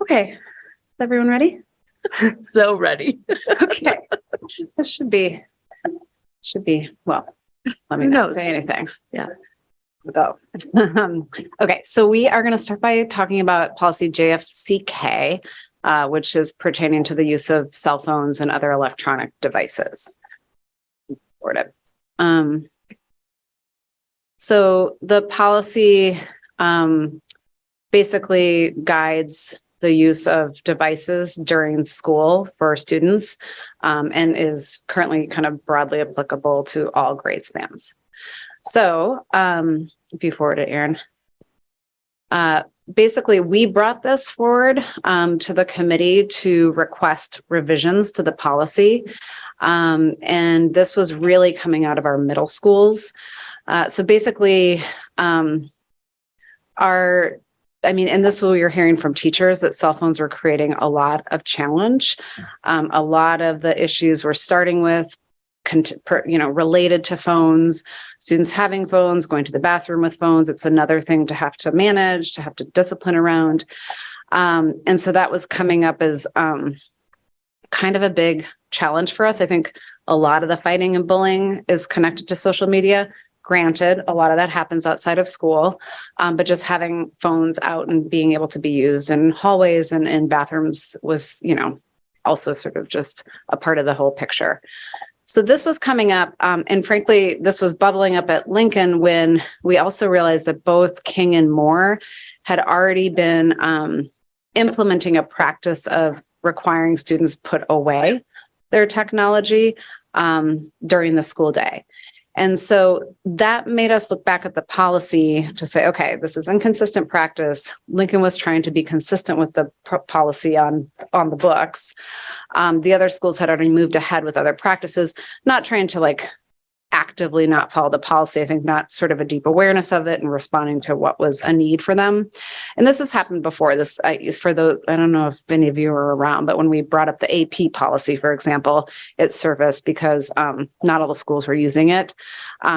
Okay, is everyone ready? So ready. Okay, this should be, well, let me Who not knows? say anything. Yeah. Go. Okay, so we are going to start by talking about policy JFCK, which is pertaining to the use of cell phones and other electronic devices. So the policy basically guides the use of devices during school for students and is currently kind of broadly applicable to all grade spans. So if you forward it, Erin. Basically, we brought this forward to the committee to request revisions to the policy. And this was really coming out of our middle schools. So basically, and this is what we were hearing from teachers, that cell phones were creating a lot of challenge. A lot of the issues we're starting with, related to phones, students having phones, going to the bathroom with phones. It's another thing to have to manage, to have to discipline around. And so that was coming up as kind of a big challenge for us. I think a lot of the fighting and bullying is connected to social media. Granted, a lot of that happens outside of school, but just having phones out and being able to be used in hallways and in bathrooms was, also sort of just a part of the whole picture. So this was coming up, and frankly, this was bubbling up at Lincoln when we also realized that both King and Moore had already been implementing a practice of requiring students put away their technology during the school day. And so that made us look back at the policy to say, okay, this is inconsistent practice. Lincoln was trying to be consistent with the policy on the books. The other schools had already moved ahead with other practices, not trying to actively not follow the policy. I think not sort of a deep awareness of it and responding to what was a need for them. And this has happened before. This for those, I don't know if any of you were around, but when we brought up the AP policy, for example, it surfaced because not all the schools were using it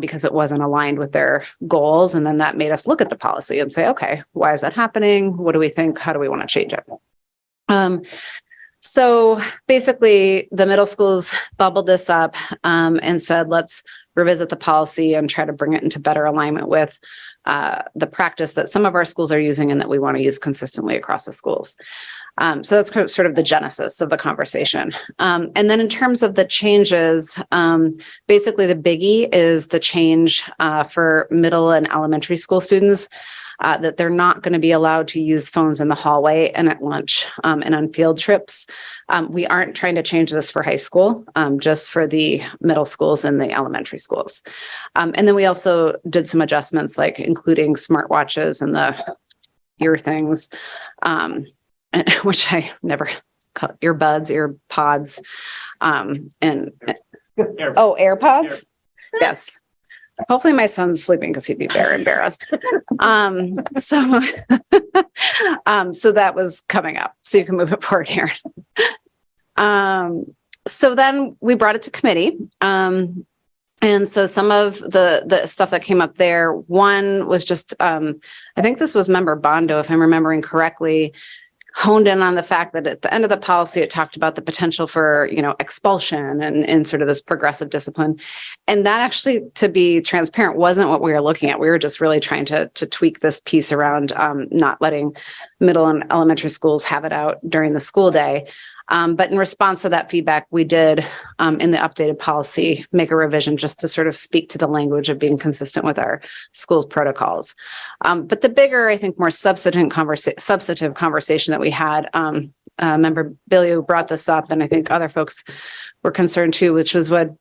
because it wasn't aligned with their goals. And then that made us look at the policy and say, okay, why is that happening? What do we think? How do we want to change it? So basically, the middle schools bubbled this up and said, let's revisit the policy and try to bring it into better alignment with the practice that some of our schools are using and that we want to use consistently across the schools. So that's sort of the genesis of the conversation. And then in terms of the changes, basically the biggie is the change for middle and elementary school students. That they're not going to be allowed to use phones in the hallway and at lunch and on field trips. We aren't trying to change this for high school, just for the middle schools and the elementary schools. And then we also did some adjustments, like including smartwatches and the ear things, which I never call earpods, AirPods. Yes. Hopefully my son's sleeping because he'd be very embarrassed. So that was coming up. So you can move it forward here. So then we brought it to committee. And so some of the stuff that came up there, one was just, I think this was Member Bondo, if I'm remembering correctly, honed in on the fact that at the end of the policy, it talked about the potential for, expulsion and sort of this progressive discipline. And that actually, to be transparent, wasn't what we were looking at. We were just really trying to tweak this piece around not letting middle and elementary schools have it out during the school day. But in response to that feedback, we did, in the updated policy, make a revision just to sort of speak to the language of being consistent with our school's protocols. But the bigger, I think, more substantive conversation that we had, Member Billy brought this up, and I think other folks were concerned too, which was what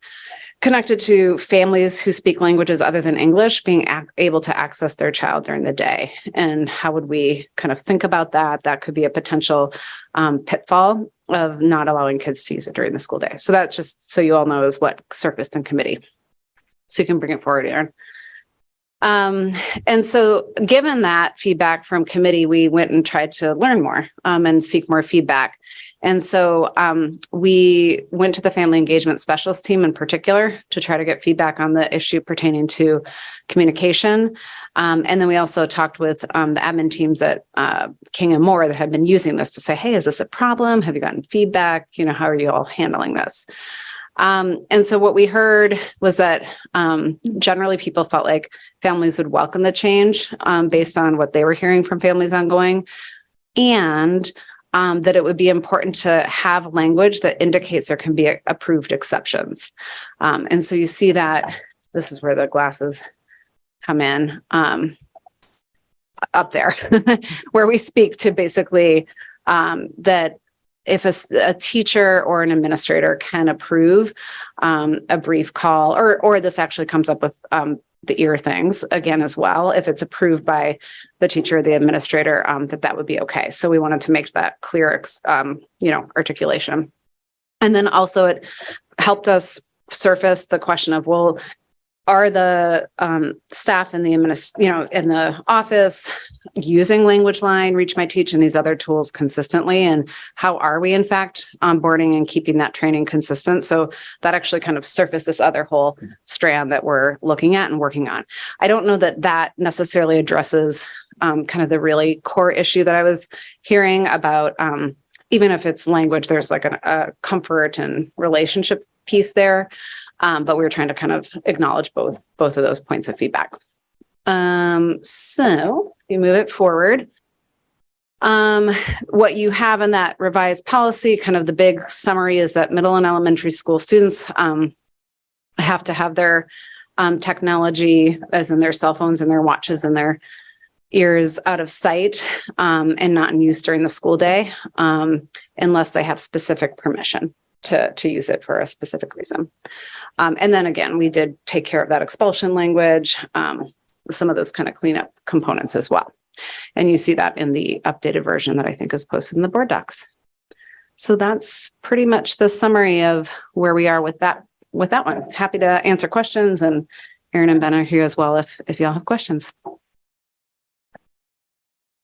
connected to families who speak languages other than English being able to access their child during the day. And how would we kind of think about that? That could be a potential pitfall of not allowing kids to use it during the school day. So that's just so you all know is what surfaced in committee. So you can bring it forward, Erin. And so given that feedback from committee, we went and tried to learn more and seek more feedback. And so we went to the family engagement specialist team in particular to try to get feedback on the issue pertaining to communication. And then we also talked with the admin teams at King and Moore that had been using this to say, hey, is this a problem? Have you gotten feedback? How are you all handling this? And so what we heard was that generally people felt like families would welcome the change based on what they were hearing from families ongoing, and that it would be important to have language that indicates there can be approved exceptions. And so you see that this is where the glasses come in up there, where we speak to basically that if a teacher or an administrator can approve a brief call, or this actually comes up with the ear things again as well, if it's approved by the teacher or the administrator, that would be okay. So we wanted to make that clear, articulation. And then also it helped us surface the question of, well, are the staff in the in the office using Language Line, Reach My Teach, and these other tools consistently? And how are we, in fact, onboarding and keeping that training consistent? So that actually kind of surfaced this other whole strand that we're looking at and working on. I don't know that necessarily addresses kind of the really core issue that I was hearing about. Even if it's language, there's like a comfort and relationship piece there. But we were trying to kind of acknowledge both of those points of feedback. So you move it forward. What you have in that revised policy, kind of the big summary, is that middle and elementary school students have to have their technology, as in their cell phones and their watches and their ears, out of sight and not in use during the school day, unless they have specific permission to use it for a specific reason. And then again, we did take care of that expulsion language, some of those kind of cleanup components as well. And you see that in the updated version that I think is posted in the board docs. So that's pretty much the summary of where we are with that one. Happy to answer questions, and Erin and Ben are here as well if y'all have questions.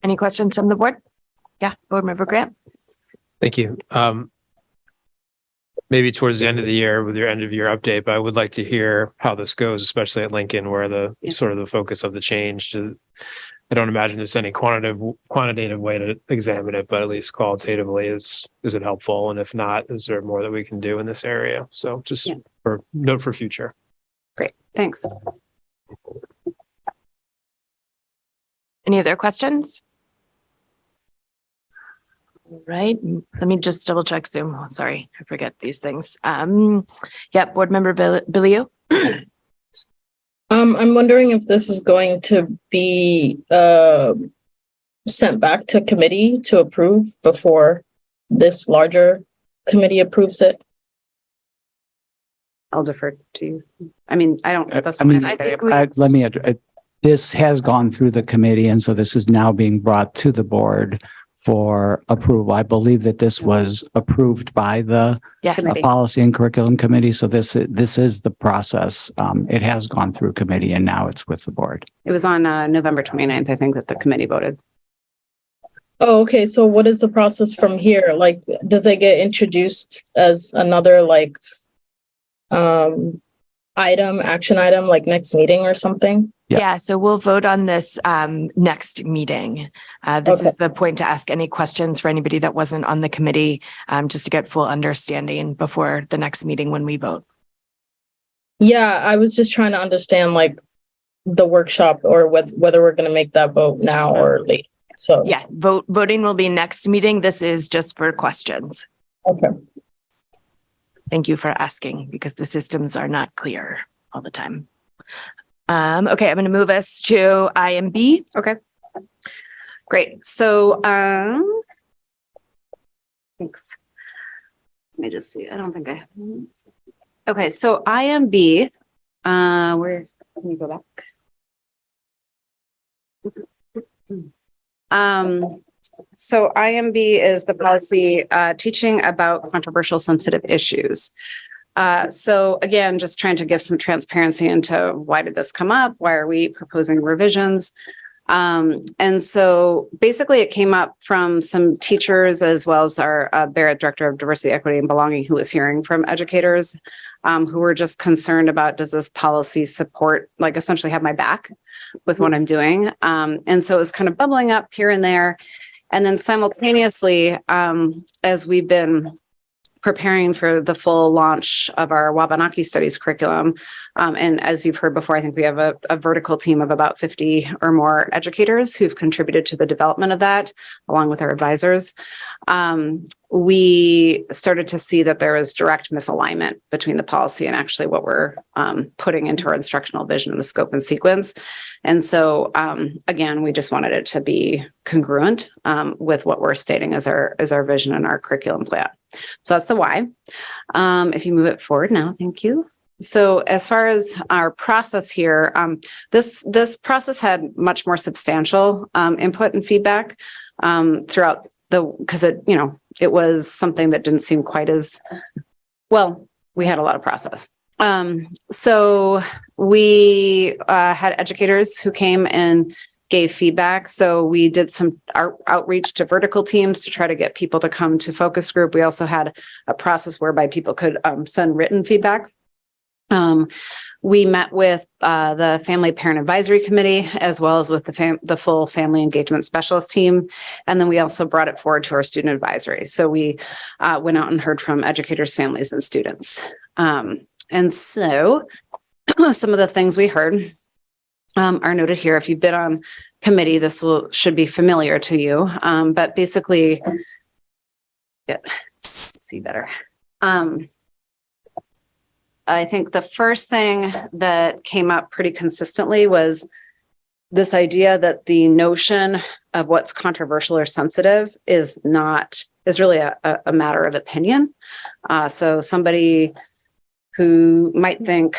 Any questions from the board? Yeah, Board Member Grant. Thank you. Maybe towards the end of the year with your end of year update, but I would like to hear how this goes, especially at Lincoln, where the sort of the focus of the change. I don't imagine there's any quantitative way to examine it, but at least qualitatively, is it helpful? And if not, is there more that we can do in this area? So just for note for future. Great, thanks. Any other questions? Right. Let me just double check Zoom. Oh, sorry, I forget these things. Board Member Billiou. I'm wondering if this is going to be sent back to committee to approve before this larger committee approves it. I'll defer to you. I mean, I don't. That's let me. This has gone through the committee, and so this is now being brought to the board for approval. I believe that this was approved by the Policy and Curriculum Committee. So this is the process. It has gone through committee, and now it's with the board. It was on November 29th, I think, that the committee voted. Oh, okay. So what is the process from here? Like, does it get introduced as another action item, like next meeting or something? Yeah, so we'll vote on this next meeting. This is the point to ask any questions for anybody that wasn't on the committee, just to get full understanding before the next meeting when we vote. Yeah, I was just trying to understand like the workshop, or whether we're going to make that vote now or late. So yeah, voting will be next meeting. This is just for questions. Okay. Thank you for asking, because the systems are not clear all the time. Okay, I'm going to move us to IMB. Okay, great. So, thanks. Let me just see. I don't think I have. Okay, so IMB, where, let me go back. So IMB is the policy teaching about controversial sensitive issues. So again, just trying to give some transparency into why did this come up? Why are we proposing revisions? And so basically it came up from some teachers as well as our Barrett Director of Diversity, Equity, and Belonging, who was hearing from educators who were just concerned about, does this policy support, like essentially have my back with what I'm doing? And so it was kind of bubbling up here and there. And then simultaneously, as we've been preparing for the full launch of our Wabanaki Studies curriculum. And as you've heard before, I think we have a vertical team of about 50 or more educators who've contributed to the development of that, along with our advisors. We started to see that there was direct misalignment between the policy and actually what we're putting into our instructional vision and the scope and sequence. And so, again, we just wanted it to be congruent with what we're stating as our vision and our curriculum plan. So that's the why. If you move it forward now, thank you. So as far as our process here, this process had much more substantial input and feedback throughout because it was something that didn't seem quite as well. We had a lot of process. So we had educators who came and gave feedback. So we did some outreach to vertical teams to try to get people to come to focus group. We also had a process whereby people could send written feedback. We met with the Family Parent Advisory Committee, as well as with the full Family Engagement Specialist team. And then we also brought it forward to our student advisory. So we went out and heard from educators, families, and students. And so some of the things we heard are noted here. If you've been on committee, this should be familiar to you. But basically, let's see better. I think the first thing that came up pretty consistently was this idea that the notion of what's controversial or sensitive is really a matter of opinion. So somebody who might think,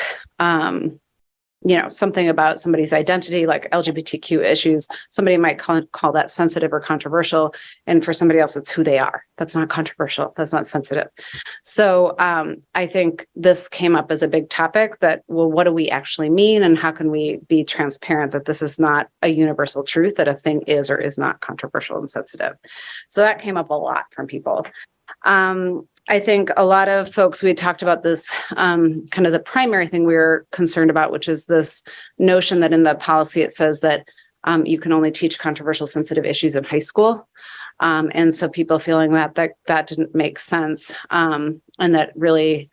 something about somebody's identity, like LGBTQ issues, somebody might call that sensitive or controversial. And for somebody else, it's who they are. That's not controversial. That's not sensitive. So I think this came up as a big topic that, well, what do we actually mean? And how can we be transparent that this is not a universal truth, that a thing is or is not controversial and sensitive? So that came up a lot from people. I think a lot of folks, we had talked about this kind of the primary thing we were concerned about, which is this notion that in the policy, it says that you can only teach controversial sensitive issues in high school. And so people feeling that didn't make sense and that really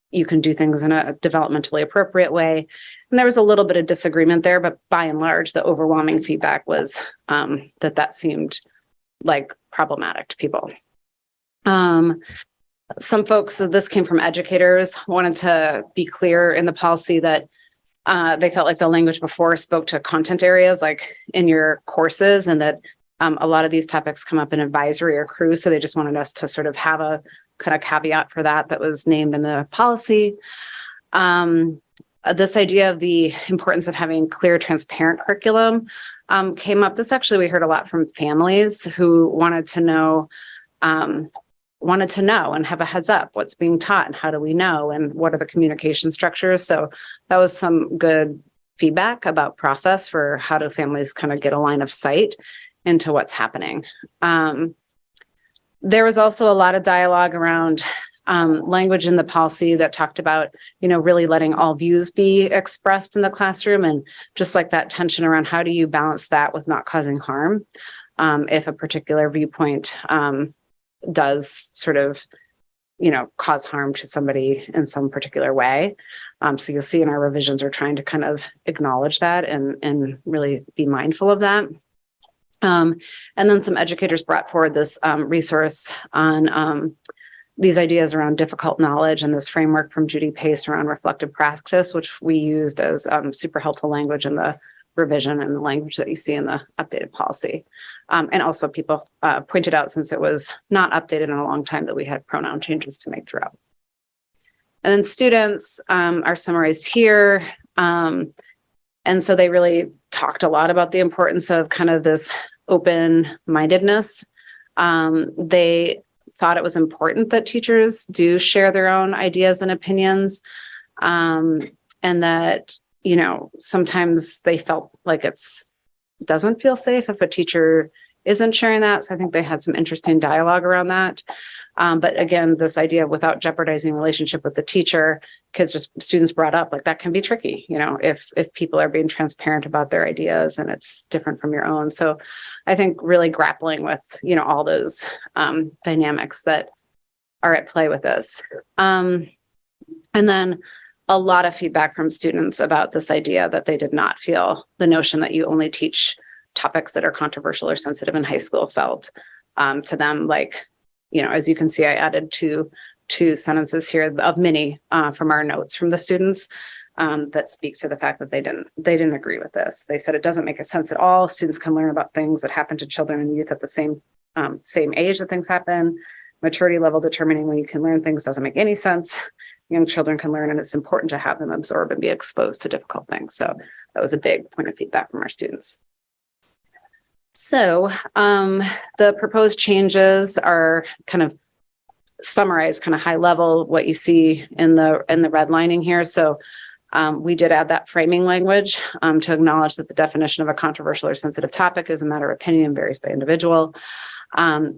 you can do things in a developmentally appropriate way. And there was a little bit of disagreement there, but by and large, the overwhelming feedback was that seemed like problematic to people. Some folks, so this came from educators, wanted to be clear in the policy that they felt like the language before spoke to content areas like in your courses, and that a lot of these topics come up in advisory or crew. So they just wanted us to sort of have a kind of caveat for that was named in the policy. This idea of the importance of having clear, transparent curriculum came up. This actually, we heard a lot from families who wanted to know and have a heads up what's being taught and how do we know and what are the communication structures. So that was some good feedback about process for how do families kind of get a line of sight into what's happening. There was also a lot of dialogue around language in the policy that talked about, really letting all views be expressed in the classroom, and just like that tension around how do you balance that with not causing harm if a particular viewpoint does sort of, cause harm to somebody in some particular way. So you'll see in our revisions, we're trying to kind of acknowledge that and really be mindful of that. And then some educators brought forward this resource on these ideas around difficult knowledge and this framework from Judy Pace around reflective practice, which we used as super helpful language in the revision and the language that you see in the updated policy. And also people pointed out, since it was not updated in a long time, that we had pronoun changes to make throughout. And then students are summarized here. And so they really talked a lot about the importance of kind of this open-mindedness. They thought it was important that teachers do share their own ideas and opinions, and that, sometimes they felt like it's doesn't feel safe if a teacher isn't sharing that. So I think they had some interesting dialogue around that. But again, this idea of without jeopardizing relationship with the teacher, students brought up, like, that can be tricky, if people are being transparent about their ideas and it's different from your own. So I think really grappling with, all those dynamics that are at play with this. And then a lot of feedback from students about this idea that they did not feel the notion that you only teach topics that are controversial or sensitive in high school felt to them like, as you can see, I added two sentences here of many from our notes from the students that speak to the fact that they didn't agree with this. They said it doesn't make a sense at all. Students can learn about things that happen to children and youth at the same age that things happen. Maturity level determining when you can learn things doesn't make any sense. Young children can learn, and it's important to have them absorb and be exposed to difficult things. So that was a big point of feedback from our students. So the proposed changes are kind of summarized, kind of high level, what you see in the redlining here. So we did add that framing language to acknowledge that the definition of a controversial or sensitive topic is a matter of opinion and varies by individual.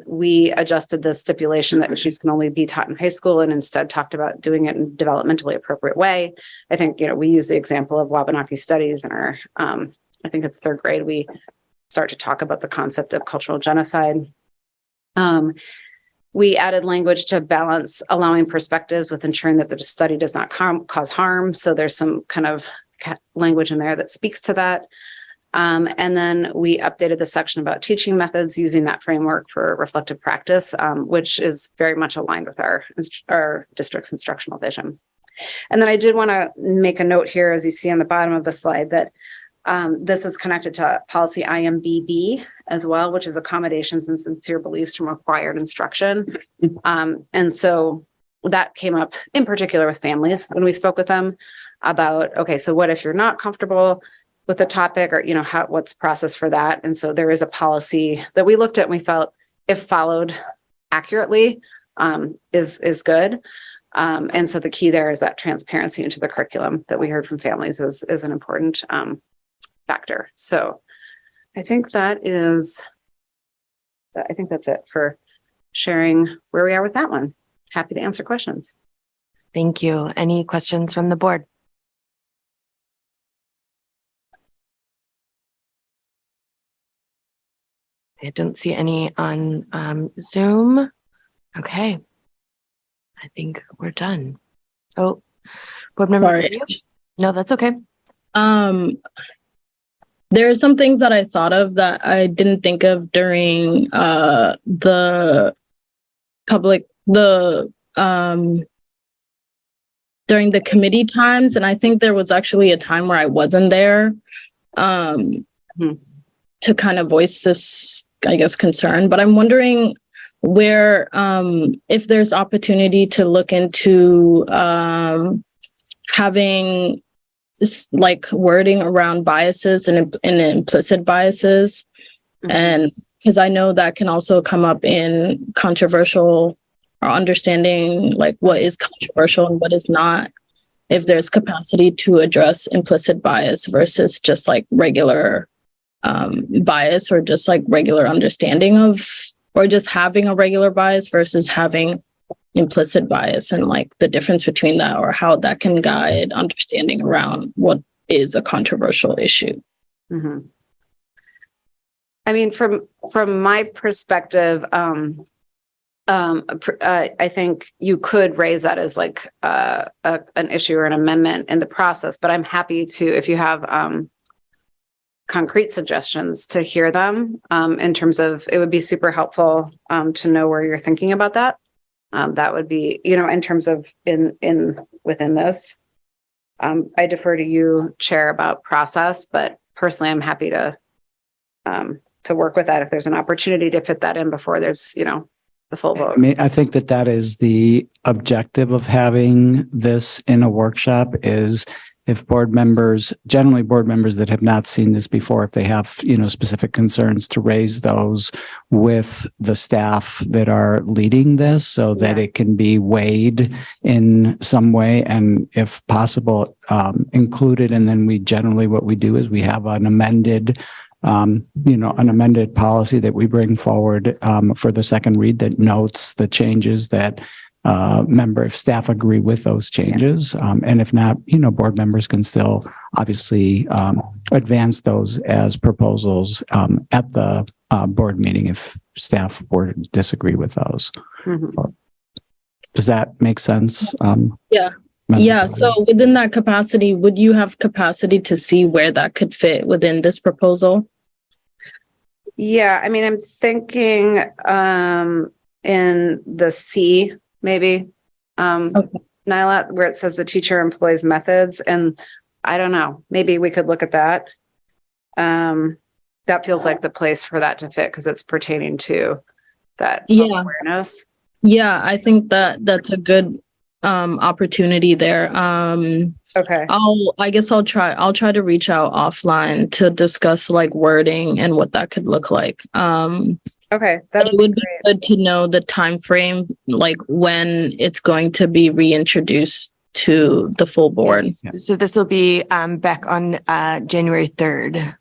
We adjusted the stipulation that issues can only be taught in high school and instead talked about doing it in a developmentally appropriate way. I think, we use the example of Wabanaki studies in our, I think it's third grade, we start to talk about the concept of cultural genocide. We added language to balance allowing perspectives with ensuring that the study does not cause harm. So there's some kind of language in there that speaks to that. And then we updated the section about teaching methods using that framework for reflective practice, which is very much aligned with our district's instructional vision. And then I did want to make a note here, as you see on the bottom of the slide, that this is connected to policy IMBB as well, which is accommodations and sincere beliefs from required instruction. And so that came up in particular with families when we spoke with them about, okay, so what if you're not comfortable with the topic, or, what's the process for that? And so there is a policy that we looked at and we felt, if followed accurately, is good. And so the key there is that transparency into the curriculum that we heard from families is an important factor. So I think that's it for sharing where we are with that one. Happy to answer questions. Thank you. Any questions from the board? I don't see any on Zoom. Okay. I think we're done. Oh, board member. Sorry. No, that's okay. There are some things that I thought of that I didn't think of during during the committee times, and I think there was actually a time where I wasn't there to kind of voice this, I guess, concern. But I'm wondering where, if there's opportunity to look into having like wording around biases and implicit biases. And because I know that can also come up in controversial, or understanding like what is controversial and what is not, if there's capacity to address implicit bias versus just like regular bias, or just like regular understanding of, or just having a regular bias versus having implicit bias, and like the difference between that, or how that can guide understanding around what is a controversial issue. I mean, from my perspective, I think you could raise that as like an issue or an amendment in the process, but I'm happy to, if you have concrete suggestions, to hear them in terms of, it would be super helpful to know where you're thinking about that. That would be, in terms of within this. I defer to you, Chair, about process, but personally, I'm happy to work with that if there's an opportunity to fit that in before there's, the full vote. I mean, I think that is the objective of having this in a workshop, is if generally board members that have not seen this before, if they have, specific concerns, to raise those with the staff that are leading this, so that it can be weighed in some way, and if possible, included. And then what we do is we have an amended an amended policy that we bring forward for the second read that notes the changes that member if staff agree with those changes. And if not, board members can still obviously advance those as proposals at the board meeting if staff were to disagree with those. Mhm. Does that make sense? Yeah. Yeah. So within that capacity, would you have capacity to see where that could fit within this proposal? Yeah, I mean, I'm thinking in the C, maybe. Okay. Nyla, where it says the teacher employs methods, and I don't know, maybe we could look at that. That feels like the place for that to fit because it's pertaining to that self-awareness. Yeah, I think that that's a good opportunity there. Okay. I'll try to reach out offline to discuss like wording and what that could look like. Okay. It would be good to know the time frame, like when it's going to be reintroduced to the full board. Yes. So this will be back on January 3rd.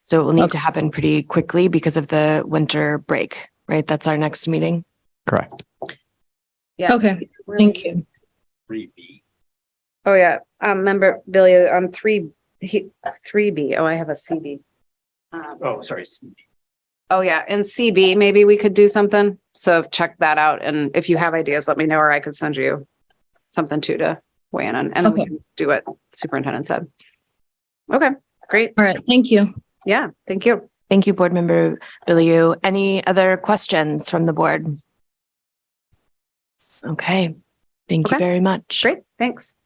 So it will need to happen pretty quickly because of the winter break, right? That's our next meeting. Correct. Yeah. Okay. Thank you. 3B. Oh yeah. Member Billy on 3B. Oh, I have a CB. Sorry. CB. Oh yeah. And CB, maybe we could do something. So check that out. And if you have ideas, let me know, or I could send you something too to weigh in on, and then we can do what superintendent said. Okay, great. All right. Thank you. Yeah. Thank you. Thank you, Board Member Biliou. Any other questions from the board? Okay. Thank you very much. Great. Thanks.